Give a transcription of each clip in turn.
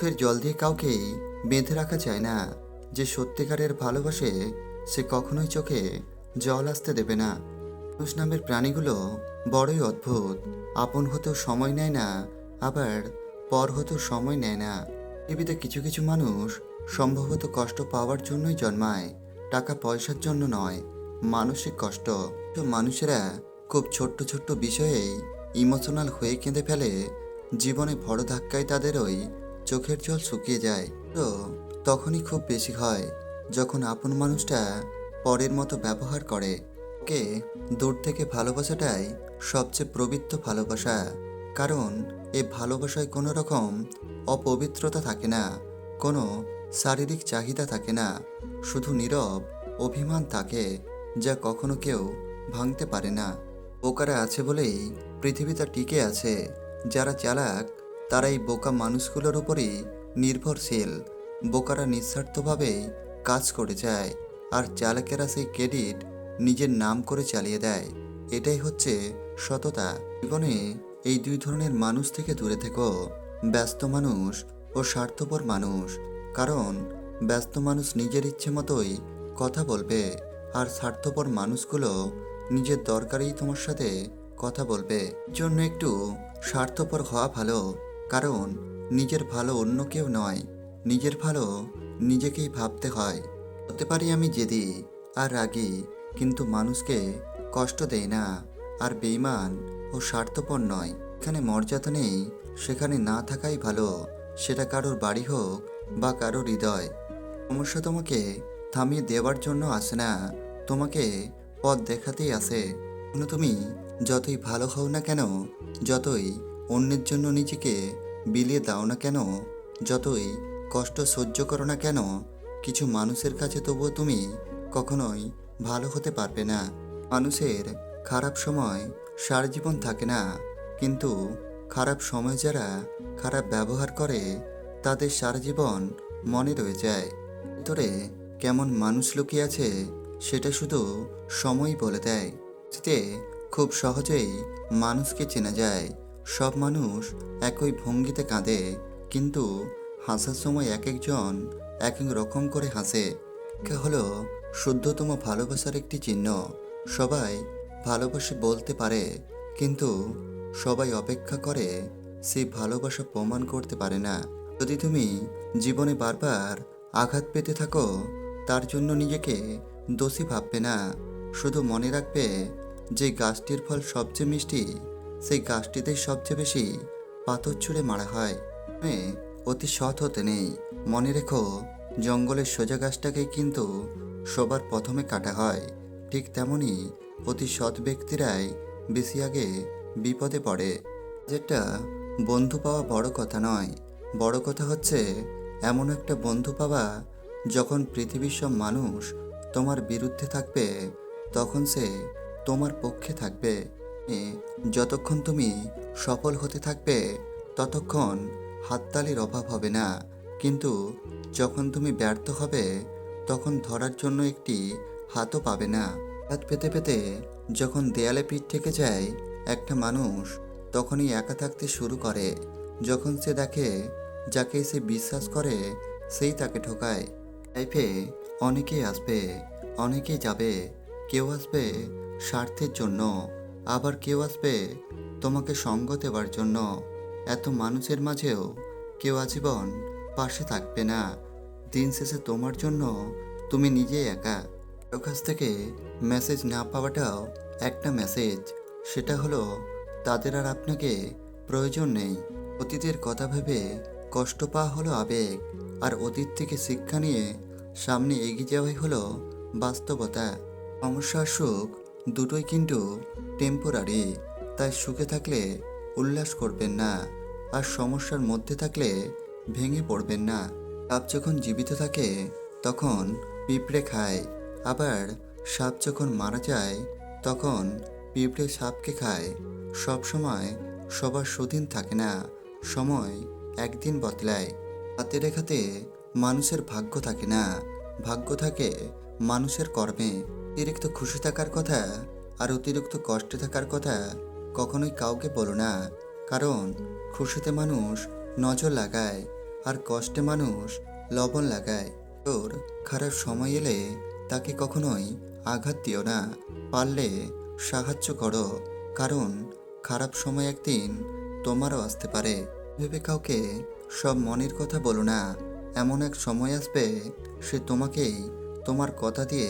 চোখের জল দিয়ে কাউকেই বেঁধে রাখা যায় না। যে সত্যিকারের ভালোবাসে সে কখনোই চোখে জল আসতে দেবে না। মানুষ নামের প্রাণীগুলো বড়ই অদ্ভুত। আপন হতেও সময় নেয় না, আবার পর হতেও সময় নেয় না। পৃথিবীতে কিছু কিছু মানুষ সম্ভবত কষ্ট পাওয়ার জন্যই জন্মায়, টাকা পয়সার জন্য নয়। মানসিক কষ্ট। তো মানুষেরা খুব ছোট্ট ছোট্ট বিষয়েই ইমোশনাল হয়ে কেঁদে ফেলে। জীবনে বড় ধাক্কায় তাদের ওই চোখের জল শুকিয়ে যায়। তো তখনই খুব বেশি হয় যখন আপন মানুষটা পরের মতো ব্যবহার করে। ওকে দূর থেকে ভালোবাসাটাই সবচেয়ে পবিত্র ভালোবাসা। কারণ এই ভালোবাসায় কোনো রকম অপবিত্রতা থাকে না, কোনো শারীরিক চাহিদা থাকে না, শুধু নীরব অভিমান থাকে যা কখনো কেউ ভাঙতে পারে না। বোকারা আছে বলেই পৃথিবীটা টিকে আছে। যারা চালাক তারা এই বোকা মানুষগুলোর উপরই নির্ভরশীল। বোকারা নিঃস্বার্থভাবেই কাজ করে যায়, আর চালাকেরা সেই ক্রেডিট নিজের নাম করে চালিয়ে দেয়। এটাই হচ্ছে সততা। জীবনে এই দুই ধরনের মানুষ থেকে দূরে থেকো, ব্যস্ত মানুষ ও স্বার্থপর মানুষ। কারণ ব্যস্ত মানুষ নিজের ইচ্ছে মতোই কথা বলবে, আর স্বার্থপর মানুষগুলো নিজের দরকারেই তোমার সাথে কথা বলবে। এর জন্য একটু স্বার্থপর হওয়া ভালো। কারণ নিজের ভালো অন্য কেউ নয়, নিজের ভালো নিজেকেই ভাবতে হয়। হতে পারি আমি জেদি আর রাগী, কিন্তু মানুষকে কষ্ট দেই না। আর বেঈমান ও স্বার্থপর নয়। এখানে মর্যাদা নেই, সেখানে না থাকাই ভালো। সেটা কারোর বাড়ি হোক বা কারোর হৃদয়। সমস্যা তোমাকে থামিয়ে দেওয়ার জন্য আসে না, তোমাকে পথ দেখাতেই আসে। তুমি যতই ভালো হও না কেন, যতই অন্যের জন্য নিজেকে বিলিয়ে দাও না কেন, যতই কষ্ট সহ্য করো না কেন, কিছু মানুষের কাছে তবুও তুমি কখনোই ভালো হতে পারবে না। মানুষের খারাপ সময় সারা জীবন থাকে না, কিন্তু খারাপ সময় যারা খারাপ ব্যবহার করে তাদের সারা জীবন মনে রয়ে যায়। ভিতরে কেমন মানুষ লুকিয়ে আছে সেটা শুধু সময়ই বলে দেয়। এতে খুব সহজেই মানুষকে চেনা যায়। সব মানুষ একই ভঙ্গিতে কাঁদে, কিন্তু হাসার সময় এক একজন এক এক রকম করে হাসে। এটা হলো শুদ্ধতম ভালোবাসার একটি চিহ্ন। সবাই ভালোবাসে বলতে পারে, কিন্তু সবাই অপেক্ষা করে সেই ভালোবাসা প্রমাণ করতে পারে না। যদি তুমি জীবনে বারবার আঘাত পেতে থাকো, তার জন্য নিজেকে দোষী ভাববে না। শুধু মনে রাখবে, যে গাছটির ফল সবচেয়ে মিষ্টি সেই গাছটিতেই সবচেয়ে বেশি পাথর ছুঁড়ে মারা হয়। অতি সৎ হতে নেই, মনে রেখো জঙ্গলের সোজা গাছটাকেই কিন্তু সবার প্রথমে কাটা হয়। ঠিক তেমনই অতি সৎ ব্যক্তিরাই বেশি আগে বিপদে পড়ে। যেটা বন্ধু পাওয়া বড় কথা নয়, বড় কথা হচ্ছে এমন একটা বন্ধু পাওয়া যখন পৃথিবীর সব মানুষ তোমার বিরুদ্ধে থাকবে তখন সে তোমার পক্ষে থাকবে। যতক্ষণ তুমি সফল হতে থাকবে ততক্ষণ হাততালির অভাব হবে না, কিন্তু যখন তুমি ব্যর্থ হবে তখন ধরার জন্য একটি হাতও পাবে না। হাত পেতে পেতে যখন দেয়ালে পিঠ থেকে যায় একটা মানুষ, তখনই একা থাকতে শুরু করে। যখন সে দেখে যাকে সে বিশ্বাস করে সেই তাকে ঠকায়। লাইফে অনেকেই আসবে, অনেকেই যাবে। কেউ আসবে স্বার্থের জন্য, আবার কেউ আসবে তোমাকে সঙ্গ দেওয়ার জন্য। এত মানুষের মাঝেও কেউ আজীবন পাশে থাকবে না। দিন শেষে তোমার জন্য তুমি নিজেই একা। কারো কাছ থেকে মেসেজ না পাওয়াটাও একটা মেসেজ। সেটা হলো তাদের আর আপনাকে প্রয়োজন নেই। অতীতের কথা ভেবে কষ্ট পাওয়া হলো আবেগ, আর অতীত থেকে শিক্ষা নিয়ে সামনে এগিয়ে যাওয়াই হলো বাস্তবতা। সমস্যা আর সুখ দুটোই কিন্তু টেম্পোরারি। তাই সুখে থাকলে উল্লাস করবেন না, আর সমস্যার মধ্যে থাকলে ভেঙে পড়বেন না। সাপ যখন জীবিত থাকে তখন পিঁপড়ে খায়, আবার সাপ যখন মারা যায় তখন পিঁপড়ে সাপকে খায়। সব সময় সবার সুদিন থাকে না, সময় একদিন বদলায়। হাতে রেখাতে মানুষের ভাগ্য থাকে না, ভাগ্য থাকে মানুষের কর্মে। অতিরিক্ত খুশি থাকার কথা আর অতিরিক্ত কষ্টে থাকার কথা কখনোই কাউকে বলো না। কারণ খুশিতে মানুষ নজর লাগায়, আর কষ্টে মানুষ লবণ লাগায়। তোর খারাপ সময় এলে তাকে কখনোই আঘাত দিও না, পারলে সাহায্য করো, কারণ খারাপ সময় একদিন তোমারও আসতে পারে। ভেবে কাউকে সব মনের কথা বলো না, এমন এক সময় আসবে সে তোমাকেই তোমার কথা দিয়ে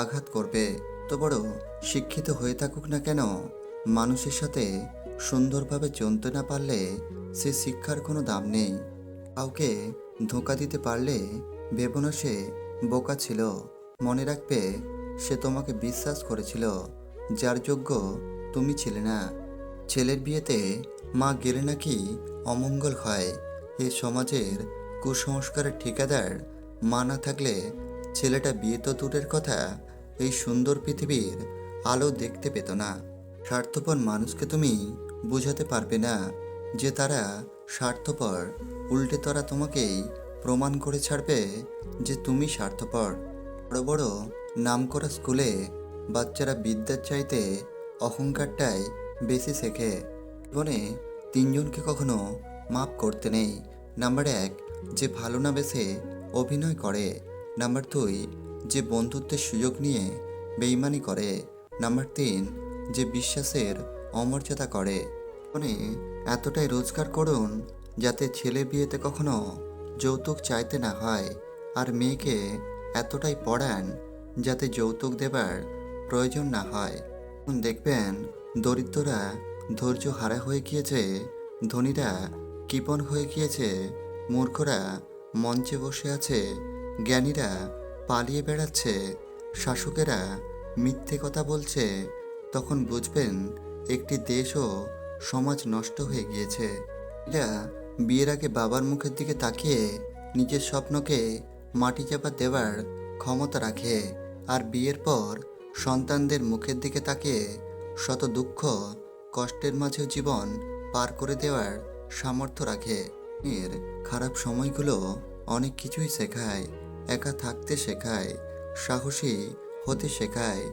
আঘাত করবে। তো বড় শিক্ষিত হয়ে থাকুক না কেন, মানুষের সাথে সুন্দরভাবে চলতে না পারলে সে শিক্ষার কোনো দাম নেই। কাউকে ধোঁকা দিতে পারলে ভেবো না সে বোকা ছিল, মনে রাখবে সে তোমাকে বিশ্বাস করেছিল, যার যোগ্য তুমি ছিলে না। ছেলের বিয়েতে মা গেলে নাকি অমঙ্গল হয়, এ সমাজের কুসংস্কারের ঠিকাদার মা না থাকলে ছেলেটা বিয়ে তো দূরের কথা, এই সুন্দর পৃথিবীর আলো দেখতে পেত না। স্বার্থপর মানুষকে তুমি বোঝাতে পারবে না যে তারা স্বার্থপর, উল্টে তারা তোমাকেই প্রমাণ করে ছাড়বে যে তুমি স্বার্থপর। বড় বড় নামকরা স্কুলে বাচ্চারা বিদ্যার চাইতে অহংকারটাই বেশি শেখে। জীবনে তিনজনকে কখনো মাপ করতে নেই। নাম্বার 1, যে ভালো না বেসে অভিনয় করে। নাম্বার 2, যে বন্ধুত্বের সুযোগ নিয়ে বেইমানি করে। নাম্বার 3, যে বিশ্বাসের অমর্যাদা করে। জীবনে এতটাই রোজগার করুন যাতে ছেলে বিয়েতে কখনো যৌতুক চাইতে না হয়, আর মেয়েকে এতটাই পড়ান যাতে যৌতুক দেবার প্রয়োজন না হয়। এখন দেখবেন দরিদ্ররা ধৈর্য হারা হয়ে গিয়েছে, ধনীরা কৃপণ হয়ে গিয়েছে, মূর্খরা মঞ্চে বসে আছে, জ্ঞানীরা পালিয়ে বেড়াচ্ছে, শাসকেরা মিথ্যে কথা বলছে। তখন বুঝবেন একটি দেশ ও সমাজ নষ্ট হয়ে গিয়েছে। এরা বিয়ের আগে বাবার মুখের দিকে তাকিয়ে নিজের স্বপ্নকে মাটি চাপা দেওয়ার ক্ষমতা রাখে, আর বিয়ের পর সন্তানদের মুখের দিকে তাকিয়ে শত দুঃখ কষ্টের মাঝেও জীবন পার করে দেওয়ার সামর্থ্য রাখে। এর খারাপ সময়গুলো অনেক কিছুই শেখায়। একা থাকতে শেখায়, সাহসী হতে শেখায়,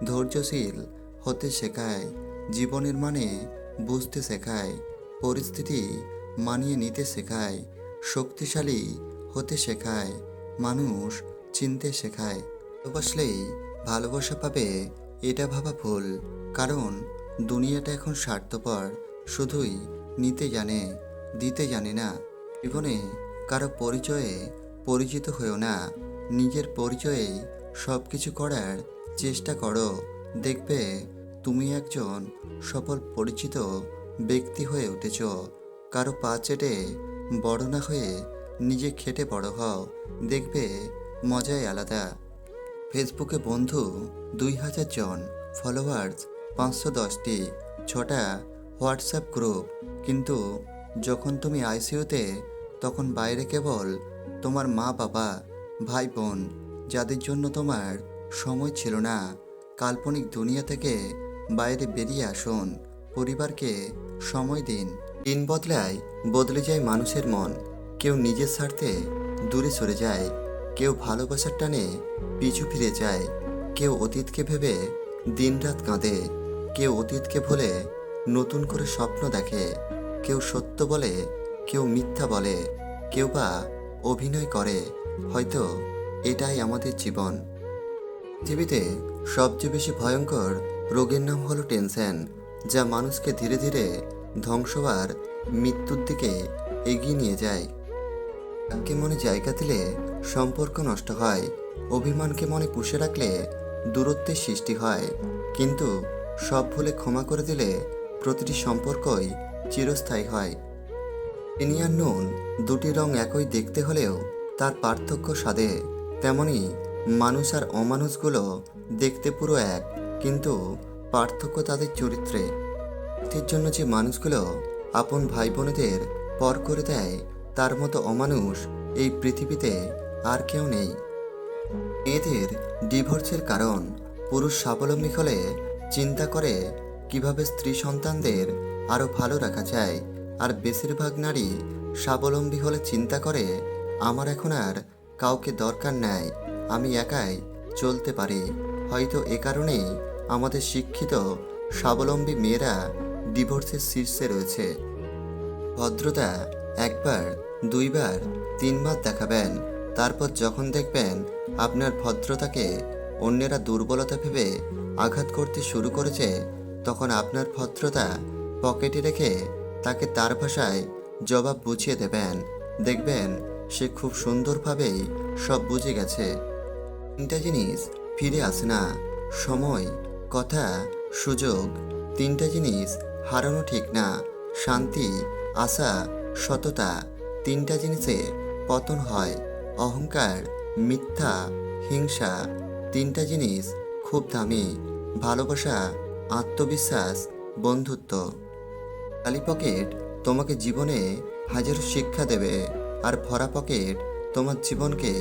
ধৈর্যশীল হতে শেখায়, জীবনের মানে বুঝতে শেখায়, পরিস্থিতি মানিয়ে নিতে শেখায়, শক্তিশালী হতে শেখায়, মানুষ চিনতে শেখায়। ভালোবাসলেই ভালোবাসা পাবে এটা ভাবা ভুল, কারণ দুনিয়াটা এখন স্বার্থপর, শুধুই নিতে জানে, দিতে জানে না। জীবনে কারো পরিচয়ে পরিচিত হয়েও না, নিজের পরিচয়ে সব কিছু করার চেষ্টা করো। দেখবে তুমি একজন সফল পরিচিত ব্যক্তি হয়ে উঠেছ। কারো পা চেটে বড় না হয়ে নিজে খেটে বড় হও, দেখবে মজাই আলাদা। ফেসবুকে বন্ধু 2000 জন, ফলোয়ার্স 510টি, 6টা হোয়াটসঅ্যাপ গ্রুপ, কিন্তু যখন তুমি আইসিইউতে তখন বাইরে কেবল তোমার মা বাবা, ভাই বোন, যাদের জন্য তোমার সময় ছিল না। কাল্পনিক দুনিয়া থেকে বাইরে বেরিয়ে আসুন, পরিবারকে সময় দিন। দিন বদলায়, বদলে যায় মানুষের মন। কেউ নিজের স্বার্থে দূরে সরে যায়, কেউ ভালোবাসার টানে পিছু ফিরে যায়, কেউ অতীতকে ভেবে দিনরাত কাঁদে, কেউ অতীতকে ভুলে নতুন করে স্বপ্ন দেখে, কেউ সত্য বলে, কেউ মিথ্যা বলে, কেউ বা অভিনয় করে। হয়তো এটাই আমাদের জীবন। পৃথিবীতে সবচেয়ে বেশি ভয়ঙ্কর রোগের নাম হলো টেনশন, যা মানুষকে ধীরে ধীরে ধ্বংস আর মৃত্যুর দিকে এগিয়ে নিয়ে যায়। রাগকে মনে জায়গা দিলে সম্পর্ক নষ্ট হয়, অভিমানকে মনে পুষে রাখলে দূরত্বের সৃষ্টি হয়, কিন্তু সব ভুলে ক্ষমা করে দিলে প্রতিটি সম্পর্কই চিরস্থায়ী হয়। চিনি আর নুন, দুটি রং একই দেখতে হলেও তার পার্থক্য স্বাদে। তেমনি মানুষ আর অমানুষগুলো দেখতে পুরো এক, কিন্তু পার্থক্য তাদের চরিত্রে। এর জন্য যে মানুষগুলো আপন ভাই বোনেদের পর করে দেয়, তার মতো অমানুষ এই পৃথিবীতে আর কেউ নেই। মেয়েদের ডিভোর্সের কারণ, পুরুষ স্বাবলম্বী হলে চিন্তা করে কিভাবে স্ত্রী সন্তানদের আরও ভালো রাখা যায়, আর বেশিরভাগ নারী স্বাবলম্বী হলে চিন্তা করে আমার এখন আর কাউকে দরকার নাই, আমি একাই চলতে পারি। হয়তো এ কারণেই আমাদের শিক্ষিত স্বাবলম্বী মেয়েরা ডিভোর্সের শীর্ষে রয়েছে। ভদ্রতা একবার 2 বার 3 বার দেখাবেন। তারপর যখন দেখবেন আপনার ভদ্রতাকে অন্যেরা দুর্বলতা ভেবে আঘাত করতে শুরু করেছে, তখন আপনার ভদ্রতা পকেটে রেখে তাকে তার ভাষায় জবাব বুঝিয়ে দেবেন। দেখবেন সে খুব সুন্দরভাবেই সব বুঝে গেছে। 3টা জিনিস ফিরে আসে না: সময়, কথা, সুযোগ। 3টা জিনিস হারানো ঠিক না: শান্তি, আশা, সততা। 3টা জিনিসে পতন হয়: অহংকার, মিথ্যা, হিংসা। 3টা জিনিস খুব দামি: ভালোবাসা, আত্মবিশ্বাস, বন্ধুত্ব। খালি পকেট তোমাকে জীবনে হাজারো শিক্ষা দেবে, আর ভরা পকেট তোমার জীবনকে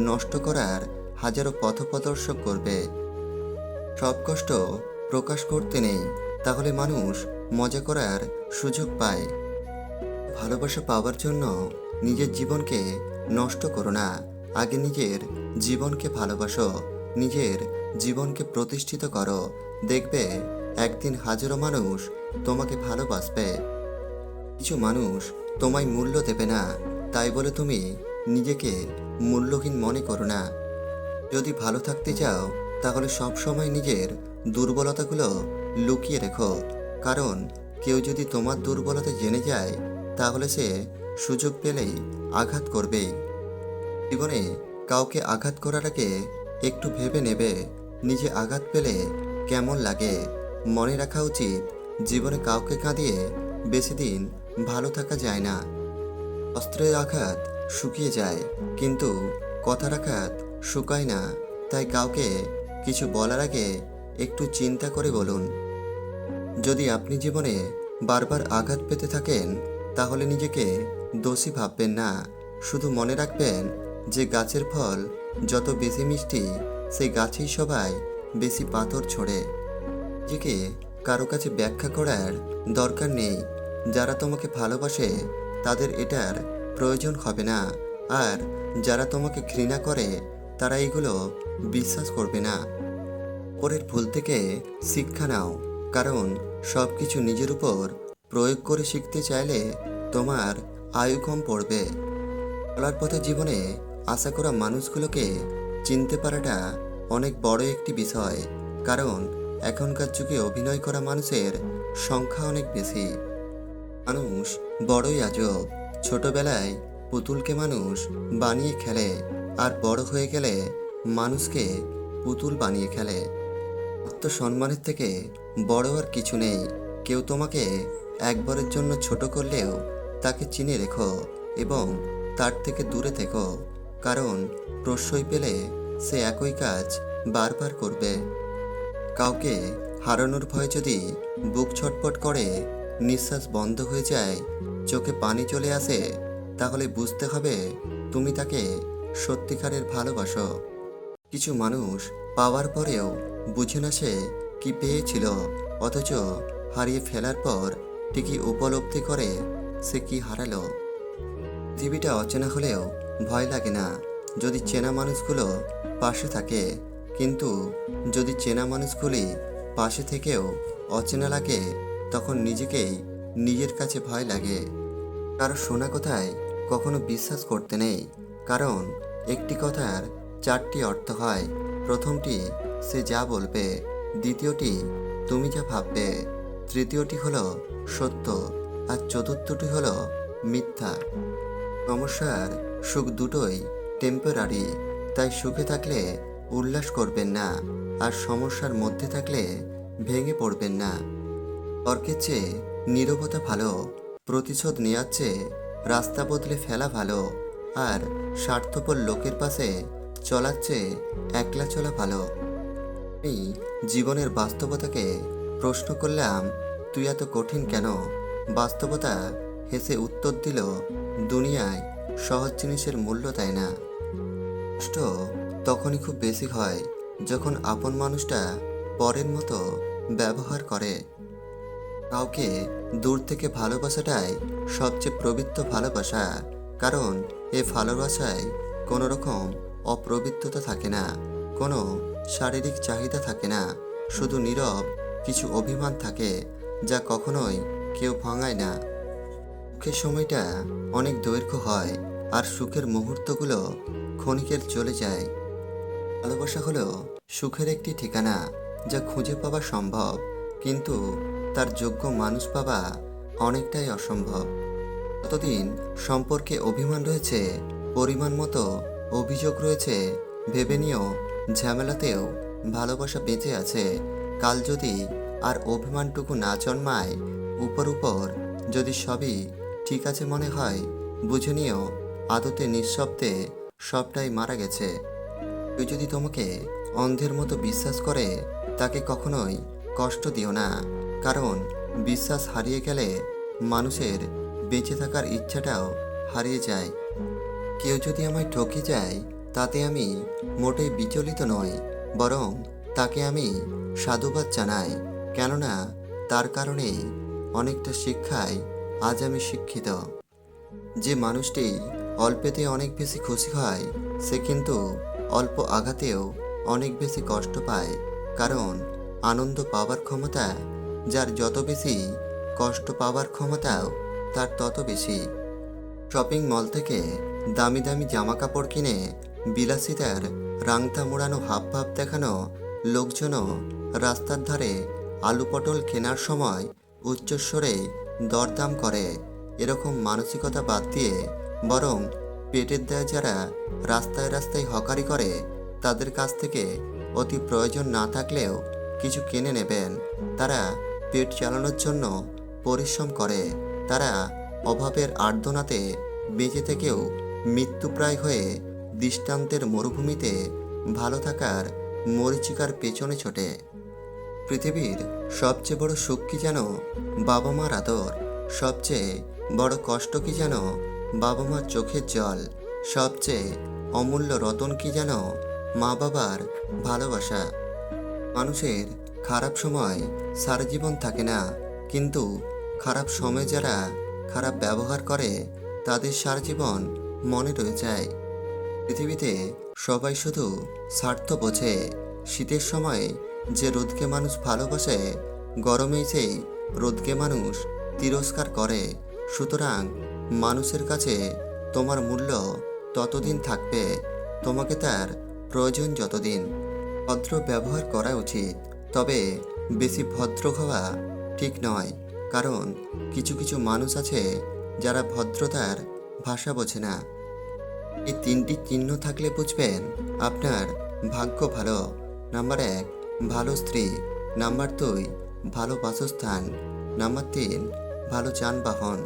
নষ্ট করার হাজারো পথপ্রদর্শক করবে। সব কষ্ট প্রকাশ করতে নেই, তাহলে মানুষ মজা করার সুযোগ পায়। ভালোবাসা পাওয়ার জন্য নিজের জীবনকে নষ্ট করো না। আগে নিজের জীবনকে ভালোবাসো, নিজের জীবনকে প্রতিষ্ঠিত করো। দেখবে একদিন হাজারো মানুষ তোমাকে ভালোবাসবে। কিছু মানুষ তোমায় মূল্য দেবে না, তাই বলে তুমি নিজেকে মূল্যহীন মনে করো না। যদি ভালো থাকতে চাও, তাহলে সব সময় নিজের দুর্বলতাগুলো লুকিয়ে রেখো। কারণ কেউ যদি তোমার দুর্বলতা জেনে যায়, তাহলে সে সুযোগ পেলেই আঘাত করবেই। জীবনে কাউকে আঘাত করার আগে একটু ভেবে নেবে নিজে আঘাত পেলে কেমন লাগে। মনে রাখা উচিত, জীবনে কাউকে কাঁদিয়ে বেশি দিন ভালো থাকা যায় না। অস্ত্রের আঘাত শুকিয়ে যায়, কিন্তু কথার আঘাত শুকায় না। তাই কাউকে কিছু বলার আগে একটু চিন্তা করে বলুন। যদি আপনি জীবনে বারবার আঘাত পেতে থাকেন, তাহলে নিজেকে দোষী ভাববেন না। শুধু মনে রাখবেন যে গাছের ফল যত বেশি মিষ্টি, সেই গাছেই সবাই বেশি পাথর ছোড়ে। নিজেকে কারো কাছে ব্যাখ্যা করার দরকার নেই। যারা তোমাকে ভালোবাসে তাদের এটার প্রয়োজন হবে না, আর যারা তোমাকে ঘৃণা করে তারা এগুলো বিশ্বাস করবে না। পরের ভুল থেকে শিক্ষা নাও, কারণ সব কিছু নিজের উপর প্রয়োগ করে শিখতে চাইলে তোমার আয়ু কম পড়বে। চলার পথে জীবনে আশা করা মানুষগুলোকে চিনতে পারাটা অনেক বড় একটি বিষয়, কারণ এখনকার যুগে অভিনয় করা মানুষের সংখ্যা অনেক বেশি। মানুষ বড়ই আজব। ছোটবেলায় পুতুলকে মানুষ বানিয়ে খেলে, আর বড় হয়ে গেলে মানুষকে পুতুল বানিয়ে খেলে। আত্মসম্মানের থেকে বড় আর কিছু নেই। কেউ তোমাকে একবারের জন্য ছোট করলেও তাকে চিনে রেখো এবং তার থেকে দূরে থেকো, কারণ প্রশ্রয় পেলে সে একই কাজ বারবার করবে। কাউকে হারানোর ভয়ে যদি বুক ছটফট করে, নিঃশ্বাস বন্ধ হয়ে যায়, চোখে পানি চলে আসে, তাহলে বুঝতে হবে তুমি তাকে সত্যিকারের ভালোবাসো। কিছু মানুষ পাওয়ার পরেও বুঝে না সে কি পেয়েছিল, অথচ হারিয়ে ফেলার পর ঠিকই উপলব্ধি করে সে কি হারালো। পৃথিবীটা অচেনা হলেও ভয় লাগে না, যদি চেনা মানুষগুলো পাশে থাকে। কিন্তু যদি চেনা মানুষগুলি পাশে থেকেও অচেনা লাগে, তখন নিজেকেই নিজের কাছে ভয় লাগে। কারো শোনা কথায় কখনো বিশ্বাস করতে নেই, কারণ একটি কথার 4টি অর্থ হয়। প্রথমটি সে যা বলবে, দ্বিতীয়টি তুমি যা ভাববে, তৃতীয়টি হলো সত্য, আর চতুর্থটি হলো মিথ্যা। সমস্যার সুখ দুটোই টেম্পোরারি, তাই সুখে থাকলে উল্লাস করবেন না, আর সমস্যার মধ্যে থাকলে ভেঙে পড়বেন না। তর্কের চেয়ে নীরবতা ভালো, প্রতিশোধ নেওয়ার চেয়ে রাস্তা বদলে ফেলা ভালো, আর স্বার্থপর লোকের পাশে চলার চেয়ে একলা চলা ভালো। আমি জীবনের বাস্তবতাকে প্রশ্ন করলাম, তুই এত কঠিন কেন? বাস্তবতা হেসে উত্তর দিল, দুনিয়ায় সহজ জিনিসের মূল্য দেয় না। কষ্ট তখনই খুব বেশি হয় যখন আপন মানুষটা পরের মতো ব্যবহার করে। কাউকে দূর থেকে ভালোবাসাটাই সবচেয়ে পবিত্র ভালোবাসা, কারণ এ ভালোবাসায় কোনো রকম অপবিত্রতা থাকে না, কোনো শারীরিক চাহিদা থাকে না, শুধু নীরব কিছু অভিমান থাকে, যা কখনোই কেউ ভাঙায় না। সুখের সময়টা অনেক দৈর্ঘ্য হয় আর সুখের মুহূর্তগুলো ক্ষণিকের চলে যায়। ভালোবাসা হলো সুখের একটি ঠিকানা যা খুঁজে পাওয়া সম্ভব, কিন্তু তার যোগ্য মানুষ পাওয়া অনেকটাই অসম্ভব। যতদিন সম্পর্কে অভিমান রয়েছে, পরিমাণ মতো অভিযোগ রয়েছে, ভেবে নিও ঝামেলাতেও ভালোবাসা বেঁচে আছে। কাল যদি আর অভিমানটুকু না জন্মায়, উপর উপর যদি সবই ঠিক আছে মনে হয়, বুঝে নিও আদতে নিঃশব্দে সবটাই মারা গেছে। কেউ যদি তোমাকে অন্ধের মতো বিশ্বাস করে, তাকে কখনোই কষ্ট দিও না, কারণ বিশ্বাস হারিয়ে গেলে মানুষের বেঁচে থাকার ইচ্ছাটাও হারিয়ে যায়। কেউ যদি আমায় ঠকে যায়, তাতে আমি মোটেই বিচলিত নই, বরং তাকে আমি সাধুবাদ জানাই, কেননা তার কারণেই অনেকটা শিক্ষায় আজ আমি শিক্ষিত। যে মানুষটি অল্পেতে অনেক বেশি খুশি হয়, সে কিন্তু অল্প আঘাতেও অনেক বেশি কষ্ট পায়, কারণ আনন্দ পাওয়ার ক্ষমতা যার যত বেশি, কষ্ট পাওয়ার ক্ষমতাও তার তত বেশি। শপিং মল থেকে দামি দামি জামা কাপড় কিনে বিলাসিতার রাংতা মোড়ানো হাবভাব দেখানো লোকজনও রাস্তার ধারে আলু পটল কেনার সময় উচ্চস্বরে দরদাম করে। এরকম মানসিকতা বাদ দিয়ে বরং পেটের দায়ে যারা রাস্তায় রাস্তায় হকারি করে, তাদের কাছ থেকে অতি প্রয়োজন না থাকলেও কিছু কিনে নেবেন। তারা পেট চালানোর জন্য পরিশ্রম করে, তারা অভাবের আর্তনাতে বেঁচে থেকেও মৃত্যুপ্রায় হয়ে দৃষ্টান্তের মরুভূমিতে ভালো থাকার মরীচিকার পেছনে ছোটে। পৃথিবীর সবচেয়ে বড় সুখ কি যেন? বাবা মার আদর। সবচেয়ে বড় কষ্ট কি যেন? বাবা মার চোখের জল। সবচেয়ে অমূল্য রতন কি যেন? মা বাবার ভালোবাসা। মানুষের খারাপ সময় সারা জীবন থাকে না, কিন্তু খারাপ সময় যারা খারাপ ব্যবহার করে, তাদের সারা জীবন মনে রয়ে যায়। পৃথিবীতে সবাই শুধু স্বার্থ বোঝে। শীতের সময় যে রোদকে মানুষ ভালোবাসে, গরমে সেই রোদকে মানুষ তিরস্কার করে। সুতরাং মানুষের কাছে তোমার মূল্য ততদিন থাকবে, তোমাকে তার প্রয়োজন যতদিন। ভদ্র ব্যবহার করা উচিত, তবে বেশি ভদ্র হওয়া ঠিক নয়, কারণ কিছু কিছু মানুষ আছে যারা ভদ্রতার ভাষা বোঝে না। এই তিনটি চিহ্ন থাকলে বুঝবেন আপনার ভাগ্য ভালো। নাম্বার 1, ভালো স্ত্রী। নাম্বার 2, ভালো বাসস্থান। নাম্বার 3, ভালো যানবাহন।